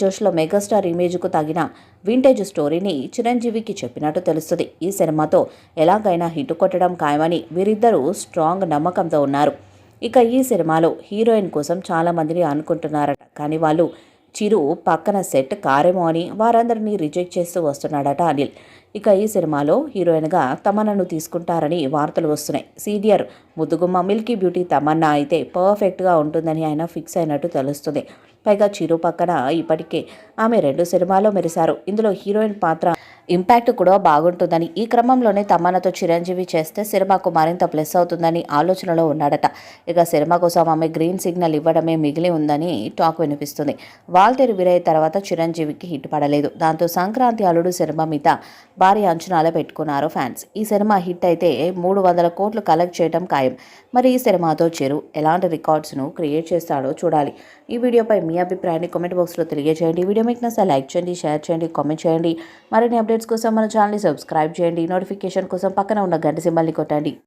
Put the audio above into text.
జోష్లో megastar ఇమేజ్కు తగిన vintage స్టోరీని చిరంజీవికి చెప్పినట్టు తెలుస్తుంది. ఈ సినిమాతో ఎలాగైనా హిట్ కొట్టడం ఖాయమని వీరిద్దరూ స్ట్రాంగ్ నమ్మకంతో ఉన్నారు. ఇక ఈ సినిమాలో హీరోయిన్ కోసం చాలామందిని అనుకుంటున్నారట. కానీ వాళ్ళు చిరు పక్కన సెట్ కారేమో అని వారందరినీ రిజెక్ట్ చేస్తూ వస్తున్నాడట అనిల్. ఇక ఈ సినిమాలో హీరోయిన్గా తమన్నాను తీసుకుంటారని వార్తలు వస్తున్నాయి. సీనియర్ ముద్దుగుమ్మ మిల్కీ బ్యూటీ తమన్నా అయితే పర్ఫెక్ట్గా ఉంటుందని ఆయన ఫిక్స్ అయినట్టు తెలుస్తుంది. పైగా చిరు పక్కన ఇప్పటికే ఆమె 2 సినిమాల్లో మెరిశారు. ఇందులో హీరోయిన్ పాత్ర ఇంపాక్ట్ కూడా బాగుంటుందని, ఈ క్రమంలోనే తమన్నాతో చిరంజీవి చేస్తే సినిమాకు మరింత ప్లస్ అవుతుందని ఆలోచనలో ఉన్నాడట. ఇక సినిమా కోసం ఆమె గ్రీన్ సిగ్నల్ ఇవ్వడమే మిగిలి ఉందని టాక్ వినిపిస్తుంది. వాల్తేరు వీరయ్య తర్వాత చిరంజీవికి హిట్ పడలేదు. దాంతో సంక్రాంతి అల్లుడు సినిమా మీద భారీ అంచనాలు పెట్టుకున్నారు ఫ్యాన్స్. ఈ సినిమా హిట్ అయితే 300 కోట్లు కలెక్ట్ చేయడం ఖాయం. మరి ఈ సినిమాతో చిరు ఎలాంటి రికార్డ్స్ను క్రియేట్ చేస్తాడో చూడాలి. ఈ వీడియోపై మీ అభిప్రాయాన్ని కామెంట్ బాక్స్లో తెలియజేయండి. ఈ వీడియో మీకు నచ్చితే లైక్ చేయండి, షేర్ చేయండి, కామెంట్ చేయండి. మరిన్ని అప్డేట్స్ కోసం మన ఛానల్ని సబ్స్క్రైబ్ చేయండి. నోటిఫికేషన్ కోసం పక్కన ఉన్న గంట సింబల్ని కొట్టండి.